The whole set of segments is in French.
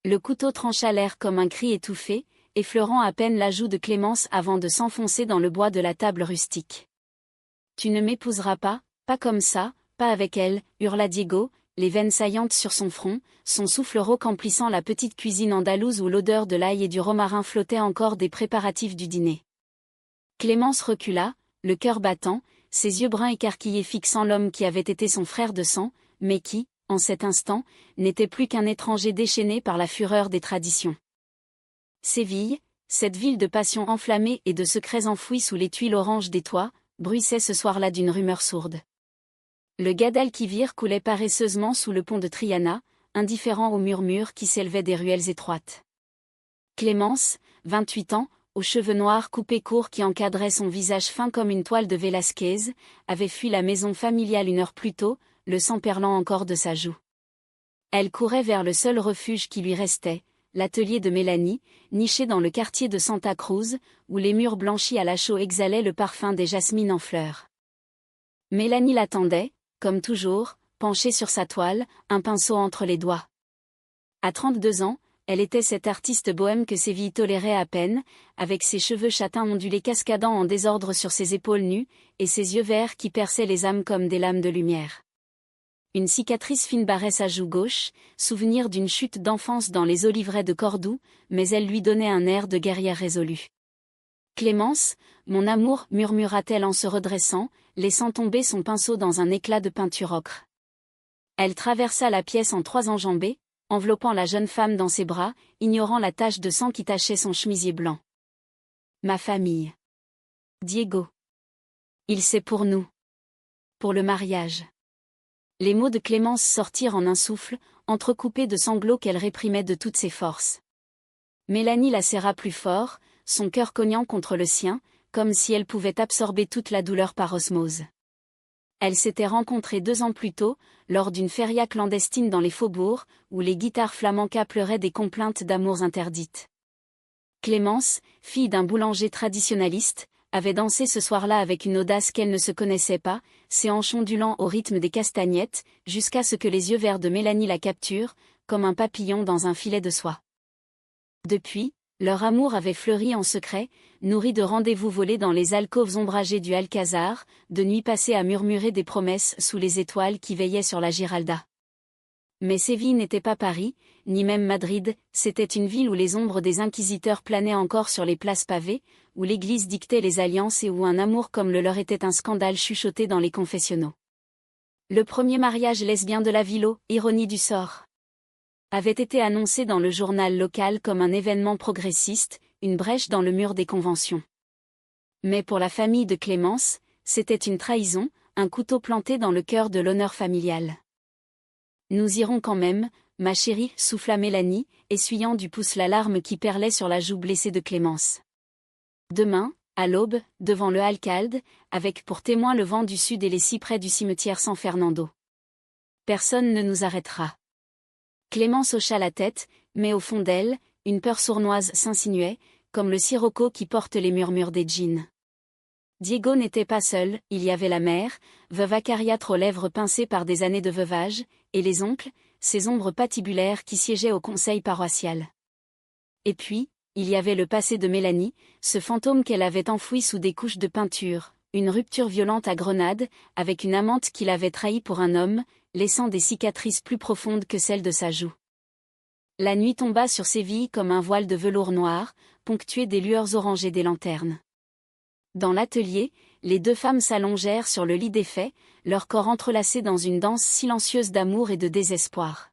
Le couteau trancha l'air comme un cri étouffé, effleurant à peine la joue de Clémence avant de s'enfoncer dans le bois de la table rustique. « Tu ne m'épouseras pas, pas comme ça, pas avec elle » hurla Diego, les veines saillantes sur son front, son souffle rauque emplissant la petite cuisine andalouse où l'odeur de l'ail et du romarin flottait encore des préparatifs du dîner. Clémence recula, le cœur battant, ses yeux bruns écarquillés fixant l'homme qui avait été son frère de sang, mais qui, en cet instant, n'était plus qu'un étranger déchaîné par la fureur des traditions. Séville, cette ville de passion enflammée et de secrets enfouis sous les tuiles oranges des toits, bruissait ce soir-là d'une rumeur sourde. Le Guadalquivir coulait paresseusement sous le pont de Triana, indifférent aux murmures qui s'élevaient des ruelles étroites. Clémence, 28 ans, aux cheveux noirs coupés courts qui encadraient son visage fin comme une toile de Velázquez, avait fui la maison familiale une heure plus tôt, le sang perlant encore de sa joue. Elle courait vers le seul refuge qui lui restait, l'atelier de Mélanie, niché dans le quartier de Santa Cruz, où les murs blanchis à la chaux exhalaient le parfum des jasmines en fleurs. Mélanie l'attendait, comme toujours, penchée sur sa toile, un pinceau entre les doigts. À 32 ans, elle était cette artiste bohème que Séville tolérait à peine, avec ses cheveux châtains ondulés cascadant en désordre sur ses épaules nues, et ses yeux verts qui perçaient les âmes comme des lames de lumière. Une cicatrice fine barrait sa joue gauche, souvenir d'une chute d'enfance dans les oliveraies de Cordoue, mais elle lui donnait un air de guerrière résolue. « Clémence, mon amour » murmura-t-elle en se redressant, laissant tomber son pinceau dans un éclat de peinture ocre. Elle traversa la pièce en 3 enjambées, enveloppant la jeune femme dans ses bras, ignorant la tache de sang qui tachait son chemisier blanc. « Ma famille. Diego. Il sait pour nous. Pour le mariage. » Les mots de Clémence sortirent en un souffle, entrecoupés de sanglots qu'elle réprimait de toutes ses forces. Mélanie la serra plus fort, son cœur cognant contre le sien, comme si elle pouvait absorber toute la douleur par osmose. Elles s'étaient rencontrées 2 ans plus tôt, lors d'une feria clandestine dans les faubourgs, où les guitares flamencas pleuraient des complaintes d'amours interdites. Clémence, fille d'un boulanger traditionnaliste, avait dansé ce soir-là avec une audace qu'elle ne se connaissait pas, ses hanches ondulant au rythme des castagnettes, jusqu'à ce que les yeux verts de Mélanie la capturent, comme un papillon dans un filet de soie. Depuis, leur amour avait fleuri en secret, nourri de rendez-vous volés dans les alcôves ombragées du Alcazar, de nuits passées à murmurer des promesses sous les étoiles qui veillaient sur la Giralda. Mais Séville n'était pas Paris, ni même Madrid, c'était une ville où les ombres des inquisiteurs planaient encore sur les places pavées, où l'église dictait les alliances et où un amour comme le leur était un scandale chuchoté dans les confessionnaux. Le premier mariage lesbien de la Ville, ironie du sort, avait été annoncé dans le journal local comme un événement progressiste, une brèche dans le mur des conventions. Mais pour la famille de Clémence, c'était une trahison, un couteau planté dans le cœur de l'honneur familial. « Nous irons quand même, ma chérie » souffla Mélanie, essuyant du pouce la larme qui perlait sur la joue blessée de Clémence. « Demain, à l'aube, devant le Alcalde, avec pour témoin le vent du sud et les cyprès du cimetière San Fernando. Personne ne nous arrêtera. » Clémence hocha la tête, mais au fond d'elle, une peur sournoise s'insinuait, comme le sirocco qui porte les murmures des djinns. Diego n'était pas seul, il y avait la mère, veuve acariâtre aux lèvres pincées par des années de veuvage, et les oncles, ces ombres patibulaires qui siégeaient au conseil paroissial. Et puis, il y avait le passé de Mélanie, ce fantôme qu'elle avait enfoui sous des couches de peinture, une rupture violente à Grenade, avec une amante qui l'avait trahi pour un homme, laissant des cicatrices plus profondes que celles de sa joue. La nuit tomba sur Séville comme un voile de velours noir, ponctué des lueurs orangées des lanternes. Dans l'atelier, les 2 femmes s'allongèrent sur le lit défait, leur corps entrelacés dans une danse silencieuse d'amour et de désespoir.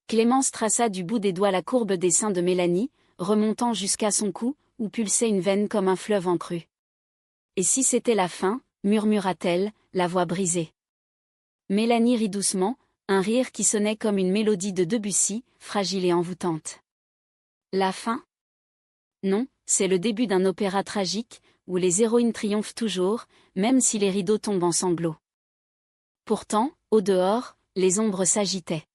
Clémence traça du bout des doigts la courbe des seins de Mélanie, remontant jusqu'à son cou, où pulsait une veine comme un fleuve en crue. « Et si c'était la fin » murmura-t-elle, la voix brisée. Mélanie rit doucement, un rire qui sonnait comme une mélodie de Debussy, fragile et envoûtante. La fin ? Non, c'est le début d'un opéra tragique, où les héroïnes triomphent toujours, même si les rideaux tombent en sanglots. Pourtant, au dehors, les ombres s'agitaient.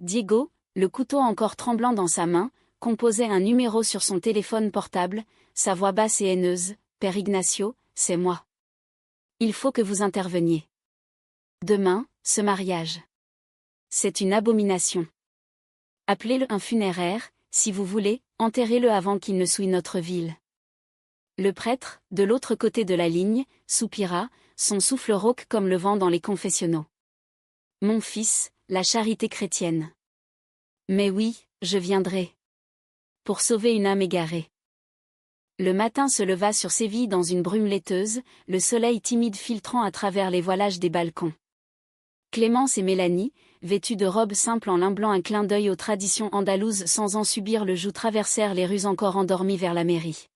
Diego, le couteau encore tremblant dans sa main, composait un numéro sur son téléphone portable, sa voix basse et haineuse, « Père Ignacio, c'est moi. Il faut que vous interveniez. Demain, ce mariage. C'est une abomination. Appelez-le un funéraire, si vous voulez, enterrez-le avant qu'il ne souille notre ville. Le prêtre, de l'autre côté de la ligne, soupira, son souffle rauque comme le vent dans les confessionnaux. Mon fils, la charité chrétienne. Mais oui, je viendrai. Pour sauver une âme égarée. Le matin se leva sur Séville dans une brume laiteuse, le soleil timide filtrant à travers les voilages des balcons. Clémence et Mélanie, vêtues de robes simples en lin blanc, un clin d'œil aux traditions andalouses sans en subir le joug, traversèrent les rues encore endormies vers la mairie.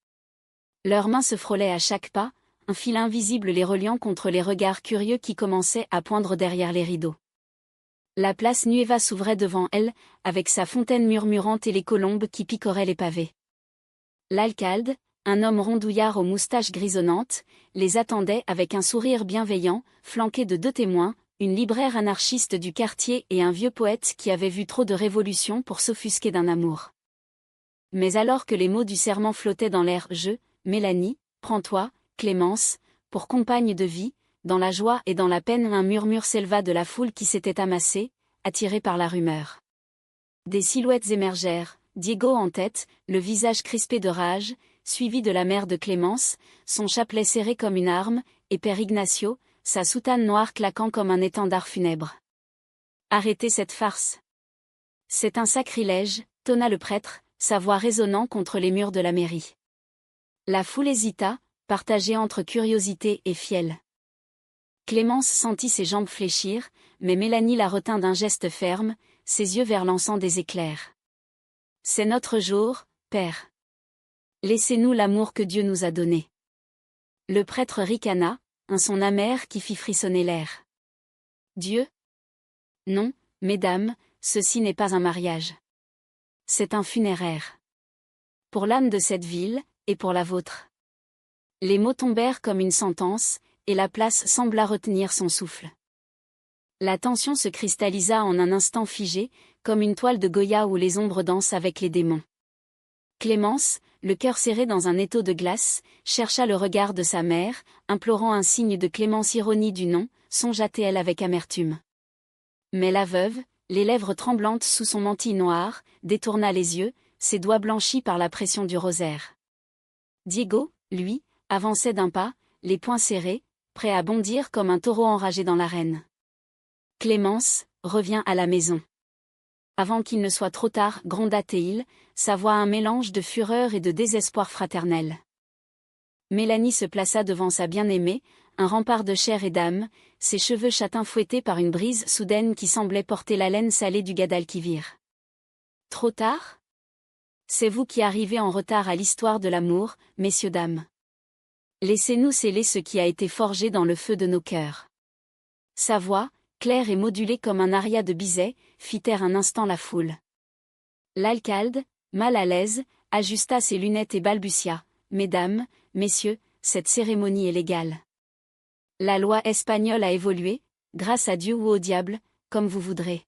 Leurs mains se frôlaient à chaque pas, un fil invisible les reliant contre les regards curieux qui commençaient à poindre derrière les rideaux. La place Nueva s'ouvrait devant elles, avec sa fontaine murmurante et les colombes qui picoraient les pavés. L'alcalde, un homme rondouillard aux moustaches grisonnantes, les attendait avec un sourire bienveillant, flanqué de 2 témoins, une libraire anarchiste du quartier et un vieux poète qui avait vu trop de révolutions pour s'offusquer d'un amour. Mais alors que les mots du serment flottaient dans l'air, Mélanie, prends-toi, Clémence, pour compagne de vie, dans la joie et dans la peine, un murmure s'éleva de la foule qui s'était amassée, attirée par la rumeur. Des silhouettes émergèrent, Diego en tête, le visage crispé de rage, suivi de la mère de Clémence, son chapelet serré comme une arme, et Père Ignacio, sa soutane noire claquant comme un étendard funèbre. Arrêtez cette farce. C'est un sacrilège, tonna le prêtre, sa voix résonnant contre les murs de la mairie. La foule hésita, partagée entre curiosité et fiel. Clémence sentit ses jambes fléchir, mais Mélanie la retint d'un geste ferme, ses yeux vers l'encens des éclairs. C'est notre jour, Père. Laissez-nous l'amour que Dieu nous a donné. Le prêtre ricana, un son amer qui fit frissonner l'air. Dieu? Non, mesdames, ceci n'est pas un mariage. C'est un funéraire. Pour l'âme de cette ville, et pour la vôtre. Les mots tombèrent comme une sentence, et la place sembla retenir son souffle. La tension se cristallisa en un instant figé, comme une toile de Goya où les ombres dansent avec les démons. Clémence, le cœur serré dans un étau de glace, chercha le regard de sa mère, implorant un signe de clémence. Ironie du nom, songea-t-elle avec amertume. Mais la veuve, les lèvres tremblantes sous son mantille noire, détourna les yeux, ses doigts blanchis par la pression du rosaire. Diego, lui, avançait d'un pas, les poings serrés, prêt à bondir comme un taureau enragé dans l'arène. Clémence, reviens à la maison. Avant qu'il ne soit trop tard, gronda Théil, sa voix un mélange de fureur et de désespoir fraternel. Mélanie se plaça devant sa bien-aimée, un rempart de chair et d'âme, ses cheveux châtains fouettés par une brise soudaine qui semblait porter l'haleine salée du Guadalquivir. Trop tard? C'est vous qui arrivez en retard à l'histoire de l'amour, messieurs dames. Laissez-nous sceller ce qui a été forgé dans le feu de nos cœurs. Sa voix, claire et modulée comme un aria de Bizet, fit taire un instant la foule. L'alcalde, mal à l'aise, ajusta ses lunettes et balbutia. Mesdames, messieurs, cette cérémonie est légale. La loi espagnole a évolué, grâce à Dieu ou au diable, comme vous voudrez.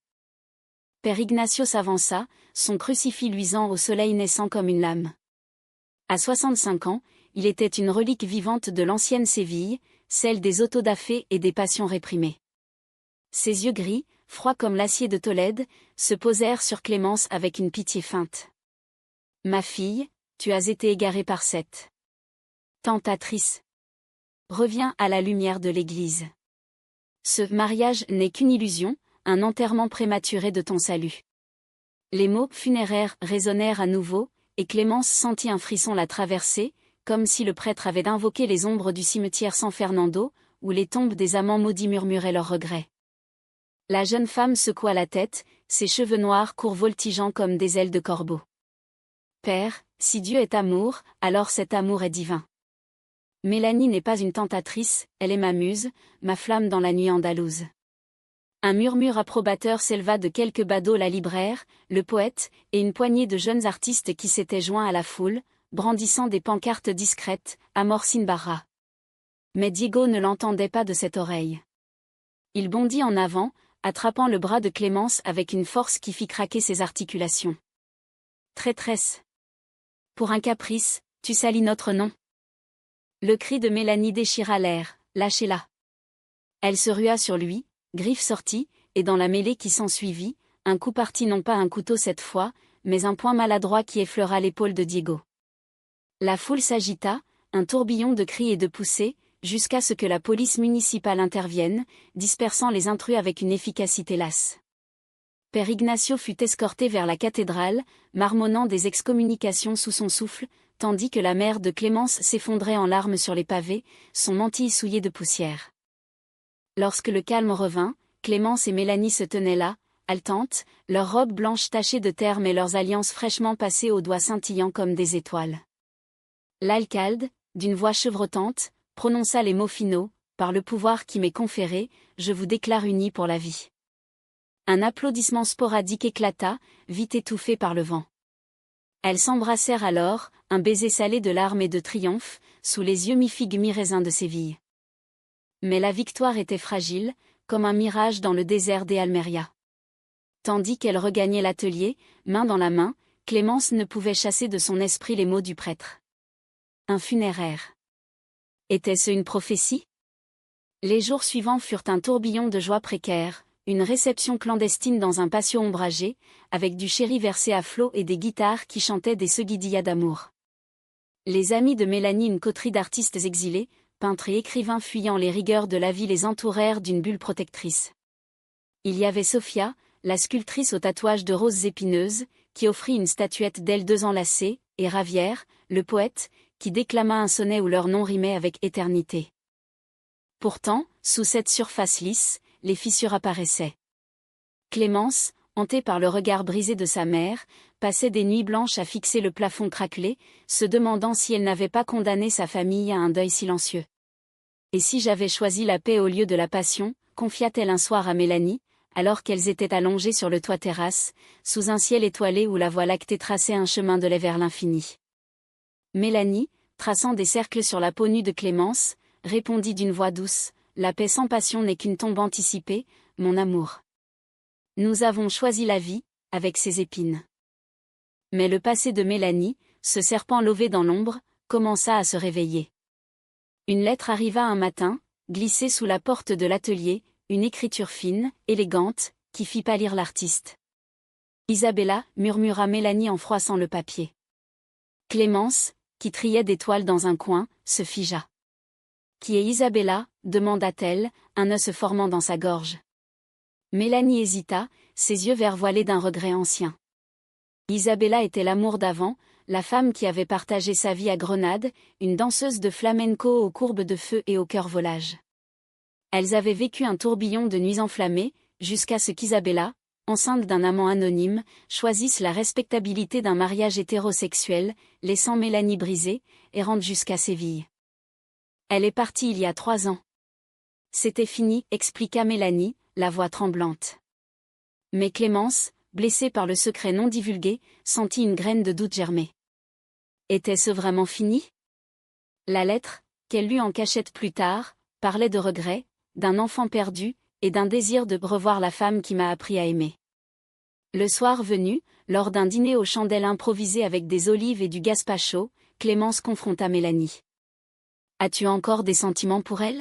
Père Ignacio s'avança, son crucifix luisant au soleil naissant comme une lame. À 65 ans, il était une relique vivante de l'ancienne Séville, celle des autodafés et des passions réprimées. Ses yeux gris, froids comme l'acier de Tolède, se posèrent sur Clémence avec une pitié feinte. « Ma fille, tu as été égarée par cette tentatrice. Reviens à la lumière de l'Église. Ce mariage n'est qu'une illusion, un enterrement prématuré de ton salut. » Les mots funéraires résonnèrent à nouveau, et Clémence sentit un frisson la traverser, comme si le prêtre avait invoqué les ombres du cimetière San Fernando, où les tombes des amants maudits murmuraient leurs regrets. La jeune femme secoua la tête, ses cheveux noirs courts voltigeant comme des ailes de corbeau. Père, si Dieu est amour, alors cet amour est divin. Mélanie n'est pas une tentatrice, elle est ma muse, ma flamme dans la nuit andalouse. Un murmure approbateur s'éleva de quelques badauds, la libraire, le poète, et une poignée de jeunes artistes qui s'étaient joints à la foule, brandissant des pancartes discrètes, Amor sin barra. Mais Diego ne l'entendait pas de cette oreille. Il bondit en avant, attrapant le bras de Clémence avec une force qui fit craquer ses articulations. Traîtresse! Pour un caprice, tu salis notre nom. Le cri de Mélanie déchira l'air, lâchez-la. Elle se rua sur lui, griffes sorties, et dans la mêlée qui s'ensuivit, Un coup parti, non pas un couteau cette fois, mais un poing maladroit qui effleura l'épaule de Diego. La foule s'agita, un tourbillon de cris et de poussées, jusqu'à ce que la police municipale intervienne, dispersant les intrus avec une efficacité lasse. Père Ignacio fut escorté vers la cathédrale, marmonnant des excommunications sous son souffle, tandis que la mère de Clémence s'effondrait en larmes sur les pavés, son mantille souillée de poussière. Lorsque le calme revint, Clémence et Mélanie se tenaient là, haletantes, leurs robes blanches tachées de terre mais leurs alliances fraîchement passées aux doigts scintillants comme des étoiles. L'alcalde, d'une voix chevrotante, prononça les mots finaux, « Par le pouvoir qui m'est conféré, je vous déclare unis pour la vie. » Un applaudissement sporadique éclata, vite étouffé par le vent. Elles s'embrassèrent alors, un baiser salé de larmes et de triomphe, sous les yeux mi-figue mi-raisin de Séville. Mais la victoire était fragile, comme un mirage dans le désert des Almeria. Tandis qu'elle regagnait l'atelier, main dans la main, Clémence ne pouvait chasser de son esprit les mots du prêtre. Un funéraire. Était-ce une prophétie? Les jours suivants furent un tourbillon de joie précaire, une réception clandestine dans un patio ombragé, avec du sherry versé à flot et des guitares qui chantaient des seguidillas d'amour. Les amis de Mélanie, une coterie d'artistes exilés, peintres et écrivains fuyant les rigueurs de la vie, les entourèrent d'une bulle protectrice. Il y avait Sophia, la sculptrice aux tatouages de roses épineuses, qui offrit une statuette d'elles 2 enlacées, et Ravière, le poète, qui déclama un sonnet où leur nom rimait avec éternité. Pourtant, sous cette surface lisse, les fissures apparaissaient. Clémence, hantée par le regard brisé de sa mère, passait des nuits blanches à fixer le plafond craquelé, se demandant si elle n'avait pas condamné sa famille à un deuil silencieux. Et si j'avais choisi la paix au lieu de la passion, confia-t-elle un soir à Mélanie, alors qu'elles étaient allongées sur le toit terrasse, sous un ciel étoilé où la voie lactée traçait un chemin de lait vers l'infini. Mélanie, traçant des cercles sur la peau nue de Clémence, répondit d'une voix douce, « La paix sans passion n'est qu'une tombe anticipée, mon amour. Nous avons choisi la vie, avec ses épines. » Mais le passé de Mélanie, ce serpent lové dans l'ombre, commença à se réveiller. Une lettre arriva un matin, glissée sous la porte de l'atelier, une écriture fine, élégante, qui fit pâlir l'artiste. « Isabella, » murmura Mélanie en froissant le papier. Clémence, qui triait des toiles dans un coin, se figea. « Qui est Isabella ?» demanda-t-elle, un nœud se formant dans sa gorge. Mélanie hésita, ses yeux verts voilés d'un regret ancien. Isabella était l'amour d'avant, la femme qui avait partagé sa vie à Grenade, une danseuse de flamenco aux courbes de feu et au cœur volage. Elles avaient vécu un tourbillon de nuits enflammées, jusqu'à ce qu'Isabella, enceinte d'un amant anonyme, choisisse la respectabilité d'un mariage hétérosexuel, laissant Mélanie brisée, errante jusqu'à Séville. Elle est partie il y a 3 ans. C'était fini, expliqua Mélanie, la voix tremblante. Mais Clémence, blessée par le secret non divulgué, sentit une graine de doute germer. Était-ce vraiment fini? La lettre, qu'elle lut en cachette plus tard, parlait de regrets, d'un enfant perdu, et d'un désir de revoir la femme qui m'a appris à aimer. Le soir venu, lors d'un dîner aux chandelles improvisé avec des olives et du gazpacho, Clémence confronta Mélanie. « As-tu encore des sentiments pour elle ?»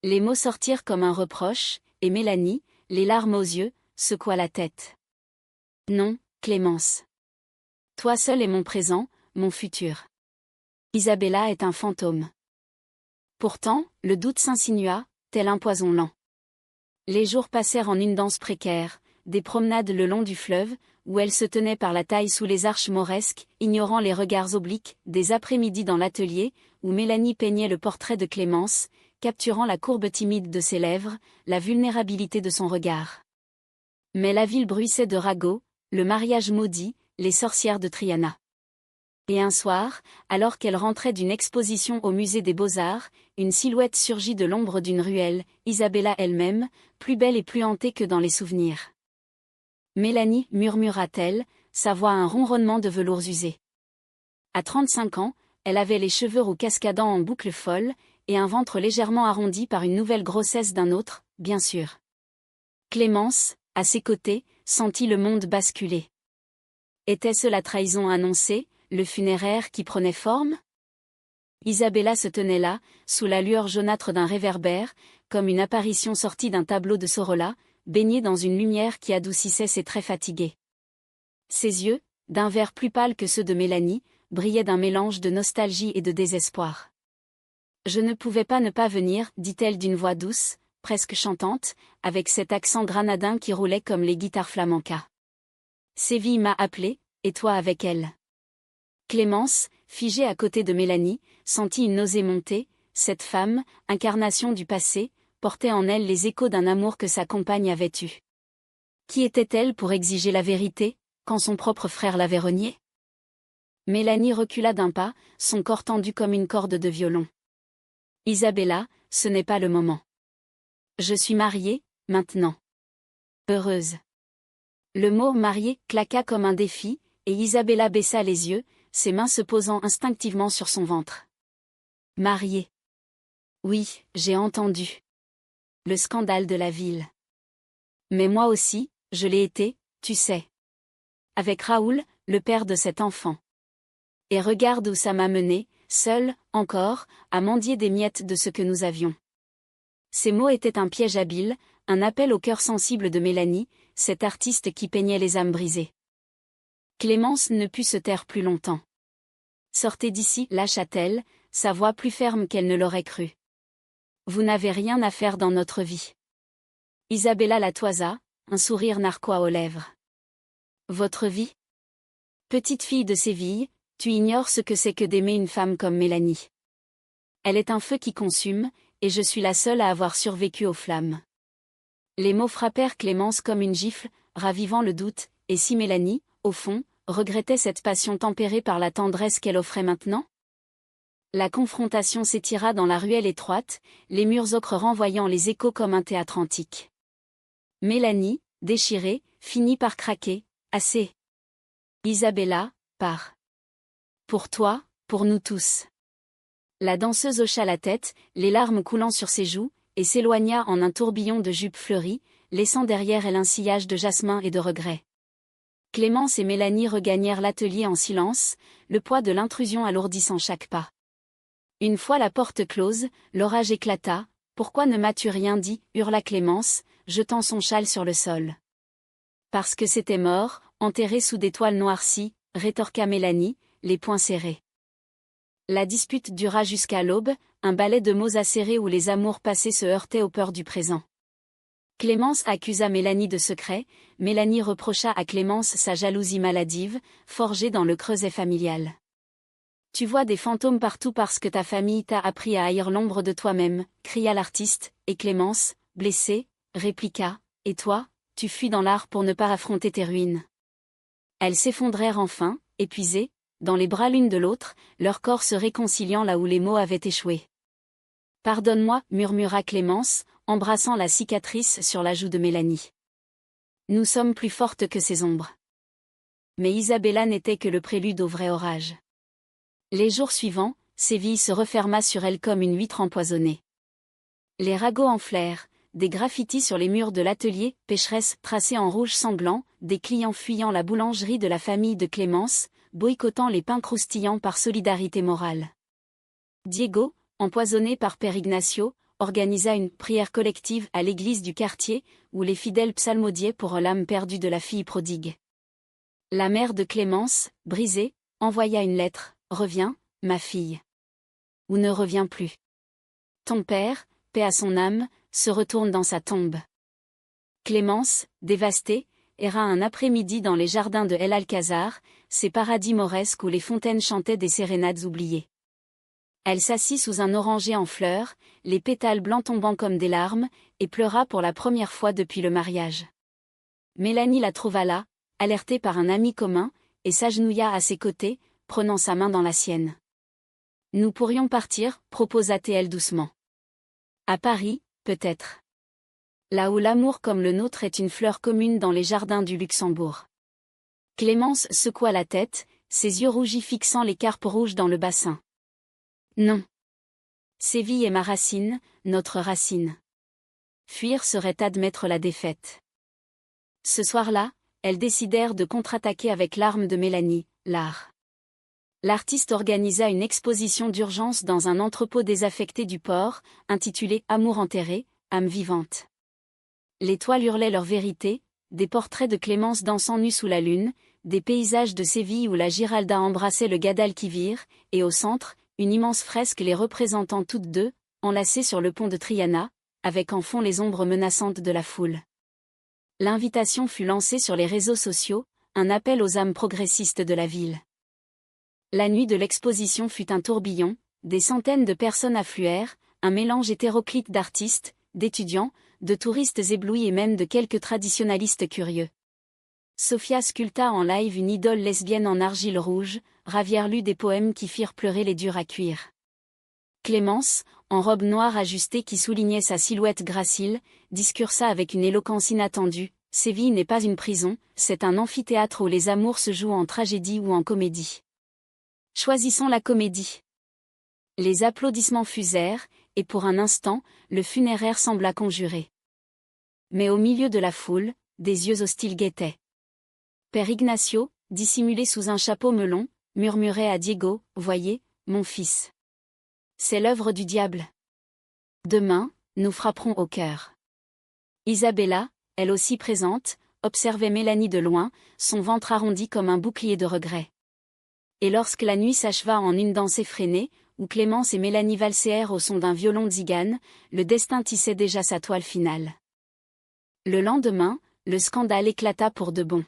Les mots sortirent comme un reproche, et Mélanie, les larmes aux yeux, secoua la tête. « Non, Clémence. Toi seule es mon présent, mon futur. Isabella est un fantôme. » Pourtant, le doute s'insinua, tel un poison lent. Les jours passèrent en une danse précaire, des promenades le long du fleuve, où elle se tenait par la taille sous les arches mauresques, ignorant les regards obliques, des après-midi dans l'atelier, où Mélanie peignait le portrait de Clémence, capturant la courbe timide de ses lèvres, la vulnérabilité de son regard. Mais la ville bruissait de ragots, le mariage maudit, les sorcières de Triana. Et un soir, alors qu'elle rentrait d'une exposition au musée des Beaux-Arts, une silhouette surgit de l'ombre d'une ruelle, Isabella elle-même, plus belle et plus hantée que dans les souvenirs. « Mélanie » murmura-t-elle, sa voix un ronronnement de velours usé. À 35 ans, elle avait les cheveux roux cascadant en boucles folles, et un ventre légèrement arrondi par une nouvelle grossesse d'un autre, bien sûr. Clémence, à ses côtés, sentit le monde basculer. Était-ce la trahison annoncée, le funéraire qui prenait forme? Isabella se tenait là, sous la lueur jaunâtre d'un réverbère, comme une apparition sortie d'un tableau de Sorolla, baigné dans une lumière qui adoucissait ses traits fatigués. Ses yeux, d'un vert plus pâle que ceux de Mélanie, brillaient d'un mélange de nostalgie et de désespoir. « Je ne pouvais pas ne pas venir, dit-elle d'une voix douce, presque chantante, avec cet accent granadin qui roulait comme les guitares flamencas. Séville m'a appelé, et toi avec elle. » Clémence, figée à côté de Mélanie, sentit une nausée monter. Cette femme, incarnation du passé, portait en elle les échos d'un amour que sa compagne avait eu. Qui était-elle pour exiger la vérité, quand son propre frère l'avait reniée? Mélanie recula d'un pas, son corps tendu comme une corde de violon. « Isabella, ce n'est pas le moment. Je suis mariée, maintenant. Heureuse. » Le mot « mariée » claqua comme un défi, et Isabella baissa les yeux, ses mains se posant instinctivement sur son ventre. « Mariée. Oui, j'ai entendu. Le scandale de la ville. Mais moi aussi, je l'ai été, tu sais. Avec Raoul, le père de cet enfant. Et regarde où ça m'a mené, seule, encore, à mendier des miettes de ce que nous avions. » Ces mots étaient un piège habile, un appel au cœur sensible de Mélanie, cette artiste qui peignait les âmes brisées. Clémence ne put se taire plus longtemps. « Sortez d'ici, lâcha-t-elle, sa voix plus ferme qu'elle ne l'aurait cru. Vous n'avez rien à faire dans notre vie. » Isabella la toisa, un sourire narquois aux lèvres. « Votre vie? Petite fille de Séville, tu ignores ce que c'est que d'aimer une femme comme Mélanie. Elle est un feu qui consume, et je suis la seule à avoir survécu aux flammes. » Les mots frappèrent Clémence comme une gifle, ravivant le doute, et si Mélanie, au fond, regrettait cette passion tempérée par la tendresse qu'elle offrait maintenant? La confrontation s'étira dans la ruelle étroite, les murs ocre renvoyant les échos comme un théâtre antique. Mélanie, déchirée, finit par craquer. « Assez. Isabella, pars. Pour toi, pour nous tous. » La danseuse hocha la tête, les larmes coulant sur ses joues, et s'éloigna en un tourbillon de jupes fleuries, laissant derrière elle un sillage de jasmin et de regrets. Clémence et Mélanie regagnèrent l'atelier en silence, le poids de l'intrusion alourdissant chaque pas. Une fois la porte close, l'orage éclata. « Pourquoi ne m'as-tu rien dit ?» hurla Clémence, jetant son châle sur le sol. « Parce que c'était mort, enterré sous des toiles noircies, » rétorqua Mélanie, les poings serrés. La dispute dura jusqu'à l'aube, un ballet de mots acérés où les amours passés se heurtaient aux peurs du présent. Clémence accusa Mélanie de secret, Mélanie reprocha à Clémence sa jalousie maladive, forgée dans le creuset familial. « Tu vois des fantômes partout parce que ta famille t'a appris à haïr l'ombre de toi-même, » cria l'artiste, et Clémence, blessée, répliqua, « Et toi, tu fuis dans l'art pour ne pas affronter tes ruines. » Elles s'effondrèrent enfin, épuisées, dans les bras l'une de l'autre, leur corps se réconciliant là où les mots avaient échoué. « Pardonne-moi, » murmura Clémence, embrassant la cicatrice sur la joue de Mélanie. « Nous sommes plus fortes que ces ombres. » Mais Isabella n'était que le prélude au vrai orage. Les jours suivants, Séville se referma sur elle comme une huître empoisonnée. Les ragots enflèrent, des graffitis sur les murs de l'atelier, pécheresse tracés en rouge sanglant, des clients fuyant la boulangerie de la famille de Clémence, boycottant les pains croustillants par solidarité morale. Diego, empoisonné par Père Ignacio, organisa une prière collective à l'église du quartier, où les fidèles psalmodiaient pour l'âme perdue de la fille prodigue. La mère de Clémence, brisée, envoya une lettre. « Reviens, ma fille. Ou ne reviens plus. Ton père, paix à son âme, se retourne dans sa tombe. » Clémence, dévastée, erra un après-midi dans les jardins de El Alcázar, ces paradis mauresques où les fontaines chantaient des sérénades oubliées. Elle s'assit sous un oranger en fleurs, les pétales blancs tombant comme des larmes, et pleura pour la première fois depuis le mariage. Mélanie la trouva là, alertée par un ami commun, et s'agenouilla à ses côtés, prenant sa main dans la sienne. « Nous pourrions partir, » proposa-t-elle doucement. « À Paris, peut-être. Là où l'amour comme le nôtre est une fleur commune dans les jardins du Luxembourg. » Clémence secoua la tête, ses yeux rougis fixant les carpes rouges dans le bassin. « Non. Séville est ma racine, notre racine. Fuir serait admettre la défaite. » Ce soir-là, elles décidèrent de contre-attaquer avec l'arme de Mélanie, l'art. L'artiste organisa une exposition d'urgence dans un entrepôt désaffecté du port, intitulé « Amour enterré, âme vivante ». Les toiles hurlaient leur vérité, des portraits de Clémence dansant nue sous la lune, des paysages de Séville où la Giralda embrassait le Guadalquivir, et au centre, une immense fresque les représentant toutes deux, enlacées sur le pont de Triana, avec en fond les ombres menaçantes de la foule. L'invitation fut lancée sur les réseaux sociaux, un appel aux âmes progressistes de la ville. La nuit de l'exposition fut un tourbillon, des centaines de personnes affluèrent, un mélange hétéroclite d'artistes, d'étudiants, de touristes éblouis et même de quelques traditionalistes curieux. Sophia sculpta en live une idole lesbienne en argile rouge, Ravière lut des poèmes qui firent pleurer les durs à cuire. Clémence, en robe noire ajustée qui soulignait sa silhouette gracile, discursa avec une éloquence inattendue. Séville n'est pas une prison, c'est un amphithéâtre où les amours se jouent en tragédie ou en comédie. Choisissons la comédie. Les applaudissements fusèrent, et pour un instant, le funéraire sembla conjuré. Mais au milieu de la foule, des yeux hostiles guettaient. Père Ignacio, dissimulé sous un chapeau melon, murmurait à Diego, « Voyez, mon fils. C'est l'œuvre du diable. Demain, nous frapperons au cœur. » Isabella, elle aussi présente, observait Mélanie de loin, son ventre arrondi comme un bouclier de regret. Et lorsque la nuit s'acheva en une danse effrénée, où Clémence et Mélanie valséèrent au son d'un violon tzigane, le destin tissait déjà sa toile finale. Le lendemain, le scandale éclata pour de bon.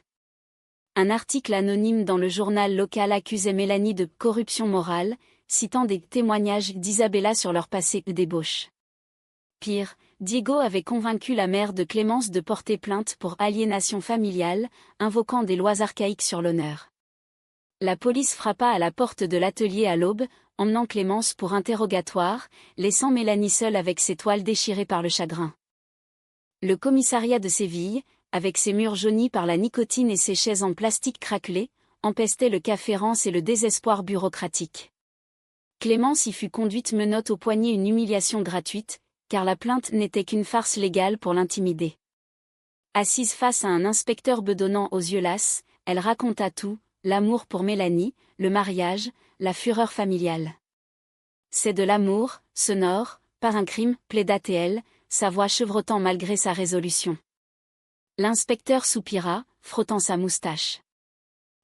Un article anonyme dans le journal local accusait Mélanie de corruption morale, citant des témoignages d'Isabella sur leur passé de débauche. Pire, Diego avait convaincu la mère de Clémence de porter plainte pour aliénation familiale, invoquant des lois archaïques sur l'honneur. La police frappa à la porte de l'atelier à l'aube, emmenant Clémence pour interrogatoire, laissant Mélanie seule avec ses toiles déchirées par le chagrin. Le commissariat de Séville, avec ses murs jaunis par la nicotine et ses chaises en plastique craquelé, empestait le café rance et le désespoir bureaucratique. Clémence y fut conduite menotte au poignet, une humiliation gratuite, car la plainte n'était qu'une farce légale pour l'intimider. Assise face à un inspecteur bedonnant aux yeux lasses, elle raconta tout, l'amour pour Mélanie, le mariage, la fureur familiale. C'est de l'amour, sonore, par un crime, plaida-t-elle, sa voix chevrotant malgré sa résolution. L'inspecteur soupira, frottant sa moustache.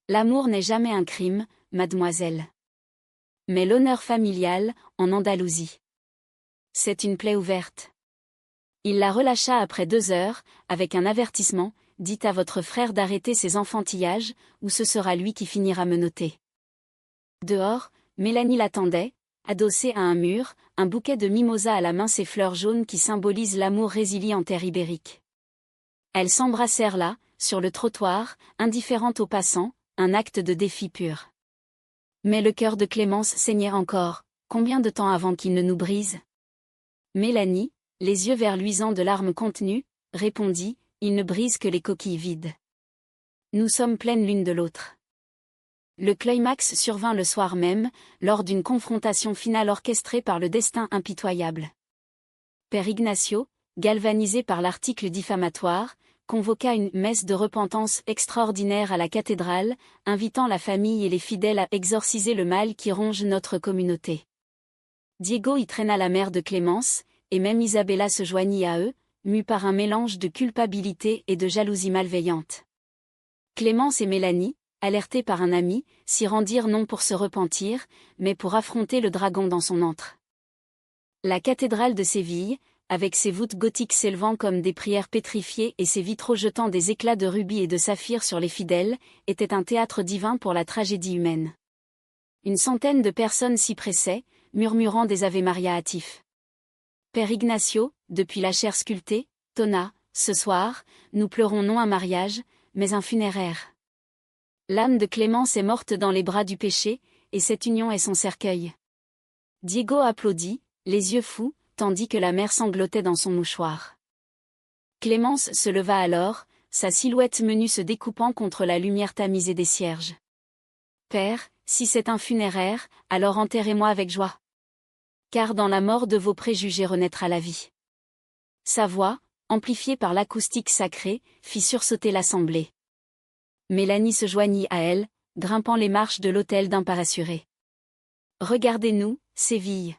L'amour n'est jamais un crime, mademoiselle. Mais l'honneur familial, en Andalousie. C'est une plaie ouverte. Il la relâcha après 2 heures, avec un avertissement, dites à votre frère d'arrêter ses enfantillages, ou ce sera lui qui finira menotté. Dehors, Mélanie l'attendait, adossée à un mur, un bouquet de mimosas à la main, ses fleurs jaunes qui symbolisent l'amour résili en terre ibérique. Elles s'embrassèrent là, sur le trottoir, indifférentes aux passants, un acte de défi pur. Mais le cœur de Clémence saignait encore, combien de temps avant qu'il ne nous brise? Mélanie, les yeux verts luisants de larmes contenues, répondit, il ne brise que les coquilles vides. Nous sommes pleines l'une de l'autre. Le climax survint le soir même, lors d'une confrontation finale orchestrée par le destin impitoyable. Père Ignacio, galvanisé par l'article diffamatoire, convoqua une messe de repentance extraordinaire à la cathédrale, invitant la famille et les fidèles à exorciser le mal qui ronge notre communauté. Diego y traîna la mère de Clémence, et même Isabella se joignit à eux, mue par un mélange de culpabilité et de jalousie malveillante. Clémence et Mélanie, alertées par un ami, s'y rendirent non pour se repentir, mais pour affronter le dragon dans son antre. La cathédrale de Séville, avec ses voûtes gothiques s'élevant comme des prières pétrifiées et ses vitraux jetant des éclats de rubis et de saphir sur les fidèles, était un théâtre divin pour la tragédie humaine. Une centaine de personnes s'y pressaient, murmurant des Ave Maria hâtifs. Père Ignacio, depuis la chaire sculptée, tonna, ce soir, nous pleurons non un mariage, mais un funéraire. L'âme de Clémence est morte dans les bras du péché, et cette union est son cercueil. Diego applaudit, les yeux fous, tandis que la mère sanglotait dans son mouchoir. Clémence se leva alors, sa silhouette menue se découpant contre la lumière tamisée des cierges. Père, si c'est un funéraire, alors enterrez-moi avec joie. Car dans la mort de vos préjugés renaîtra la vie. Sa voix, amplifiée par l'acoustique sacrée, fit sursauter l'assemblée. Mélanie se joignit à elle, grimpant les marches de l'autel d'un pas rassuré. Regardez-nous, Séville.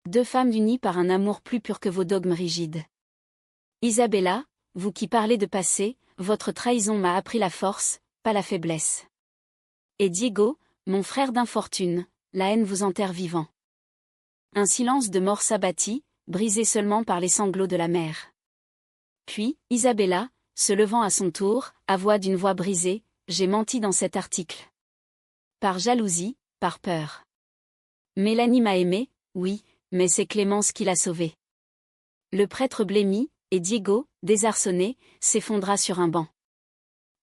2 femmes unies par un amour plus pur que vos dogmes rigides. Isabella, vous qui parlez de passé, votre trahison m'a appris la force, pas la faiblesse. Et Diego, mon frère d'infortune, la haine vous enterre vivant. Un silence de mort s'abattit, brisé seulement par les sanglots de la mère. Puis, Isabella, se levant à son tour, avoua d'une voix brisée, « J'ai menti dans cet article. Par jalousie, par peur. Mélanie m'a aimé, oui, mais c'est Clémence qui l'a sauvée. » Le prêtre blêmit, et Diego, désarçonné, s'effondra sur un banc.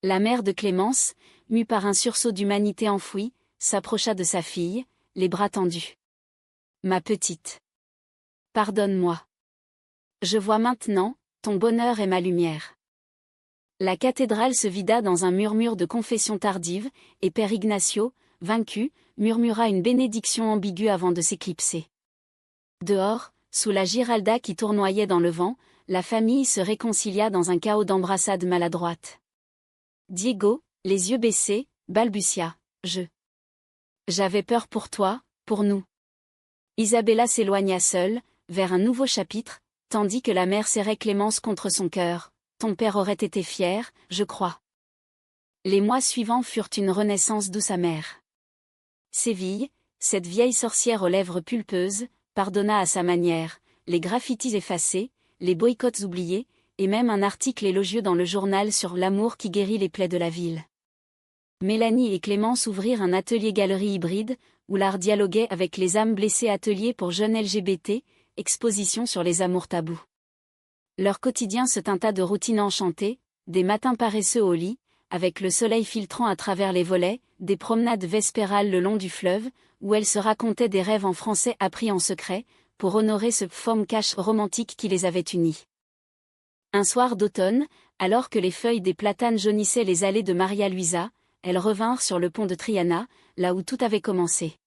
La mère de Clémence, mue par un sursaut d'humanité enfouie, s'approcha de sa fille, les bras tendus. « Ma petite. Pardonne-moi. Je vois maintenant, ton bonheur est ma lumière. » La cathédrale se vida dans un murmure de confession tardive, et Père Ignacio, vaincu, murmura une bénédiction ambiguë avant de s'éclipser. Dehors, sous la Giralda qui tournoyait dans le vent, la famille se réconcilia dans un chaos d'embrassades maladroites. Diego, les yeux baissés, balbutia, « J'avais peur pour toi, pour nous. » Isabella s'éloigna seule, vers un nouveau chapitre, tandis que la mère serrait Clémence contre son cœur. « Ton père aurait été fier, je crois. » Les mois suivants furent une renaissance douce amère. Séville, cette vieille sorcière aux lèvres pulpeuses, pardonna à sa manière, les graffitis effacés, les boycotts oubliés, et même un article élogieux dans le journal sur l'amour qui guérit les plaies de la ville. Mélanie et Clémence ouvrirent un atelier-galerie hybride, où l'art dialoguait avec les âmes blessées, atelier pour jeunes LGBT, exposition sur les amours tabous. Leur quotidien se teinta de routines enchantées, des matins paresseux au lit, avec le soleil filtrant à travers les volets, des promenades vespérales le long du fleuve, où elles se racontaient des rêves en français appris en secret, pour honorer ce femme cache romantique qui les avait unis. Un soir d'automne, alors que les feuilles des platanes jaunissaient les allées de Maria Luisa, elles revinrent sur le pont de Triana, là où tout avait commencé.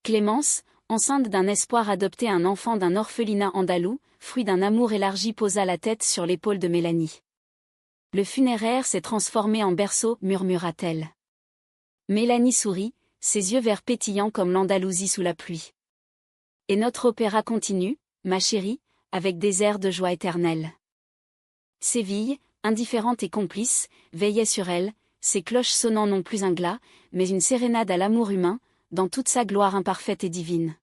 Clémence, enceinte d'un espoir adopter un enfant d'un orphelinat andalou, fruit d'un amour élargi, posa la tête sur l'épaule de Mélanie. « Le funéraire s'est transformé en berceau, » murmura-t-elle. Mélanie sourit, ses yeux verts pétillants comme l'Andalousie sous la pluie. « Et notre opéra continue, ma chérie, avec des airs de joie éternelle. » Séville, indifférente et complice, veillait sur elle, ses cloches sonnant non plus un glas, mais une sérénade à l'amour humain, dans toute sa gloire imparfaite et divine.